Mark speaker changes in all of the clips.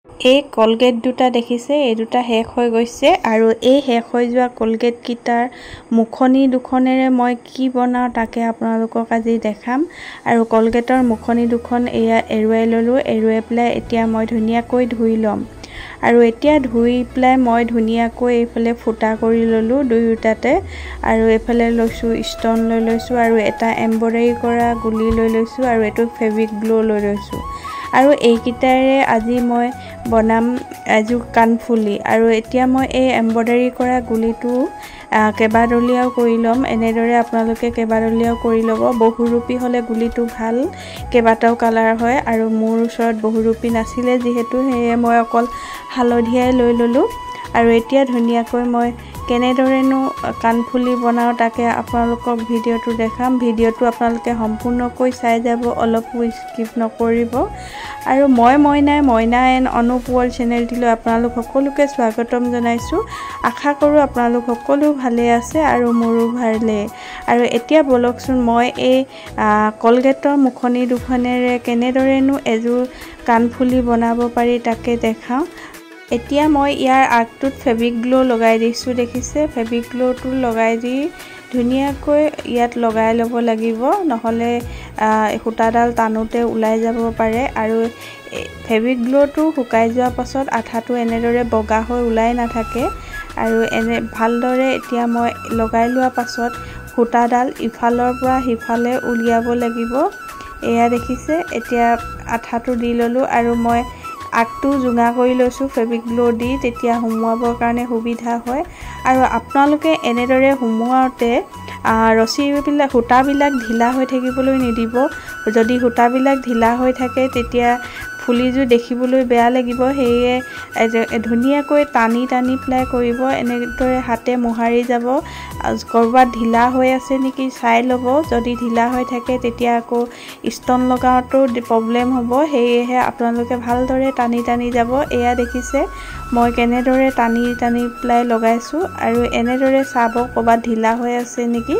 Speaker 1: এই কলগেট দুটা দেখিছে এই দুটা শেষ হৈ গৈছে আৰু এই শেষ হৈ যোৱা কলগেট কিটাৰ মুখনি দুখনেৰে মই কি বনাও তাকে আপোনালোকক আজি দেখাম আৰু কলগেটৰ মুখনি দুখন এয়া এৰুৱাই ললো এৰুৱাই প্লাই এতিয়া মই ধুনিয়াকৈ ধুই লম আৰু এতিয়া ধুই প্লাই মই ধুনিয়াকৈ এফালে ফুটা কৰি ললো দুয়োটাতে আৰু এফালে লৈছো ষ্টন লৈ লৈছো আৰু এটা এমব্ৰইডাৰী কৰা গুলি লৈ লৈছো আৰু এটো ফেব্ৰিক গ্লো লৈ লৈছো আৰু এই কিটাৰে আজি মই বনাম এজু কানফুলি আৰু এতিয়া মই এই এমব্ৰইডাৰী কৰা গুলিটো কেবাদলিয়াও কৰি লম এনেদৰে আপোনালোকে কেবাদলিয়াও কৰি লব বহুৰূপী হলে গুলিটো ভাল কেবাটাও কালাৰ হয় আৰু মোৰ ওচৰত বহুৰূপী নাছিলে যেহেতু হেয়ে মই অকল হালধিয়াই লৈ ললো আৰু এতিয়া ধুনিয়াকৈ মই কেনেদৰেনো কানফুলি বনাও তাকে আপোনালোকক ভিডিওটো দেখাম ভিডিওটো আপোনালোকে সম্পূৰ্ণকৈ চাই যাব অলপ স্কিপ নকৰিব আৰু মইনা এণ্ড অনুপ ৱৰ্ল্ড চেনেলটিলৈ আপোনালোক সকলোকে স্বাগতম জনাইছো আশা কৰো আপোনালোক সকলো ভালে আছে আৰু মোৰো ভালে আৰু এতিয়া বলকচোন মই এই কলগেটৰ মুখনি দুখনেৰে কেনেদৰেনো এজোৰ কানফুলি বনাব পাৰি তাকে দেখাও এতিয়া মই ইয়াৰ আগটোত ফেব্ৰিক গ্লো লগাই দিছো দেখিছে ফেব্ৰিক গ্লোটো লগাই দি ধুনিয়াকৈ ইয়াত লগাই ল'ব লাগিব নহলে হুটাডাল টানুতে উলাই যাব পাৰে আৰু ফেব্ৰিক গ্লোটো শুকাই যোৱাৰ পাছত আঠাটো এনেদৰে বগা হৈ উলাই নাথাকে আৰু এনে ভালদৰে এতিয়া মই লগাই লোৱা পাছত হুটাডাল ইফালৰ পৰা হিফালে উলিয়াব লাগিব এয়া দেখিছে এতিয়া আঠাটো দি ললো আৰু মই আগটো জুঙা কৰি লৈছো ফেব্ৰিক গ্লো দি তেতিয়া হুমুৱাবৰ কাৰণে সুবিধা হয় আৰু আপোনালোকে এনেদৰে হুমুৱাওতে ৰছীবিলাক হুটাবিলাক ঢিলা হৈ থাকিবলৈ নিদিব যদি হুটাবিলাক ঢিলা হৈ থাকে তেতিয়া ফুলিজু দেখিবলৈ বেয়া লাগিব হেয়ে ধুনিয়াকৈ টানি প্লাই কৰিব এনেদৰে হাতে মোহাৰি যাব কৰবাত ঢিলা হৈ আছে নেকি চাই লব যদি ঢিলা হৈ থাকে তেতিয়া আকৌ ষ্টন লগাওটো প্ৰবলেম হ'ব হেয়ে আপোনালোকে ভালদৰে টানি যাব এয়া দেখিছে মই কেনেদৰে টানি প্লাই লগাইছো আৰু এনেদৰে চাব কৰবাত ঢিলা হৈ আছে নেকি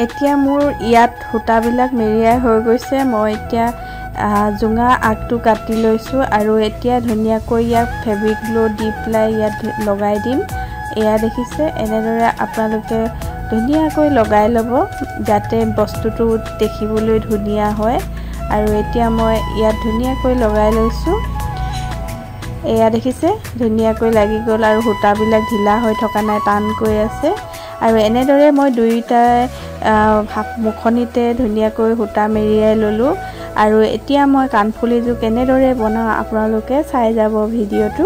Speaker 1: এতিয়া মোৰ ইয়াত হুটাবিলাক মেৰিয়াই হৈ গৈছে মই এতিয়া জুঙা আগটো কাটি লৈছো আৰু এতিয়া ধুনিয়াকৈ ইয়াক ফেব্ৰিক গ্লো দি প্লাই ইয়াত লগাই দিম এয়া দেখিছে এনেদৰে আপোনালোকে ধুনিয়াকৈ লগাই ল'ব যাতে বস্তুটো দেখিবলৈ ধুনিয়া হয় আৰু এতিয়া মই ইয়াত ধুনিয়াকৈ লগাই লৈছো এয়া দেখিছে ধুনিয়াকৈ লাগি গল আৰু হুটাবিলাক ঢিলা হৈ থকা নাই টান কৈ আছে আৰু এনেদৰে মই দুইটা মুখনিতে ধুনিয়াকৈ হুটা মেৰিয়াই ললো আৰু এতিয়া মই কানফুলিজু কেনেদৰে বনাও আপোনালোকে চাই যাব ভিডিওটো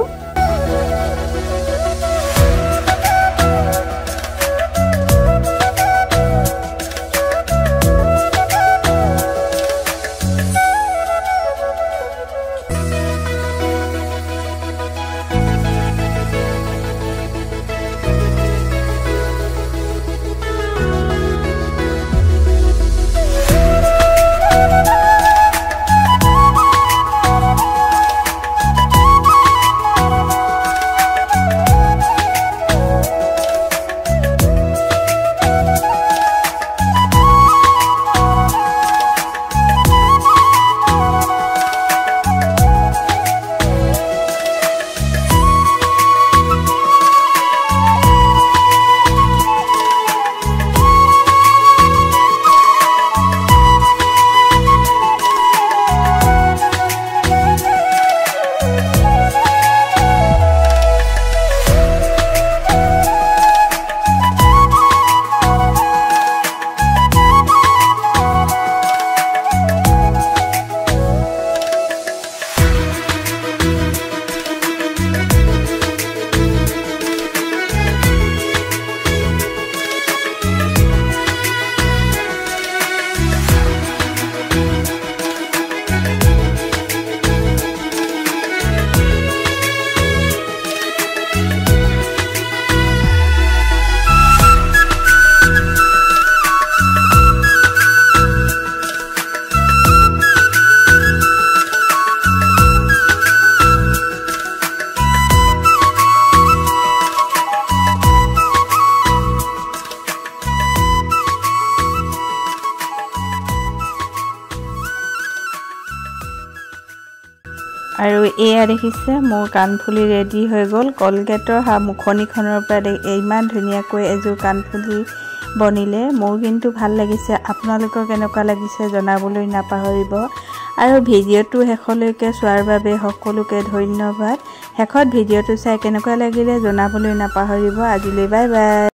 Speaker 1: আৰু এয়া দেখিছে মোৰ কাণফুলি ৰেডি হৈ গ'ল কলগেটৰ মুখনিখনৰ পৰা ইমান ধুনীয়াকৈ এযোৰ কাণফুলি বনিলে মোৰ কিন্তু ভাল লাগিছে আপোনালোকৰ কেনেকুৱা লাগিছে জনাবলৈ নাপাহৰিব আৰু ভিডিঅ'টো শেষলৈকে চোৱাৰ বাবে সকলোকে ধন্যবাদ শেষত ভিডিঅ'টো চাই কেনেকুৱা লাগিলে জনাবলৈ নাপাহৰিব আজিলৈ বাই বাই